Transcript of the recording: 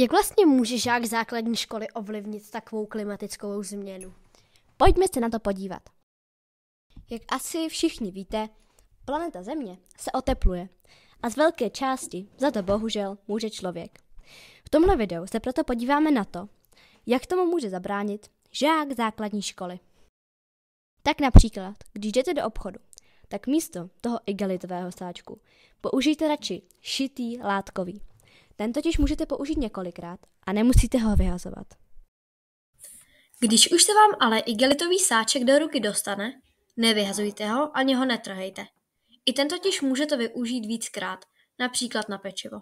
Jak vlastně může žák základní školy ovlivnit takovou klimatickou změnu? Pojďme se na to podívat. Jak asi všichni víte, planeta Země se otepluje a z velké části za to bohužel může člověk. V tomhle videu se proto podíváme na to, jak tomu může zabránit žák základní školy. Tak například, když jdete do obchodu, tak místo toho igelitového sáčku použijte radši šitý látkový. Ten totiž můžete použít několikrát a nemusíte ho vyhazovat. Když už se vám ale igelitový sáček do ruky dostane, nevyhazujte ho ani ho netrhejte. I ten totiž můžete využít víckrát, například na pečivo.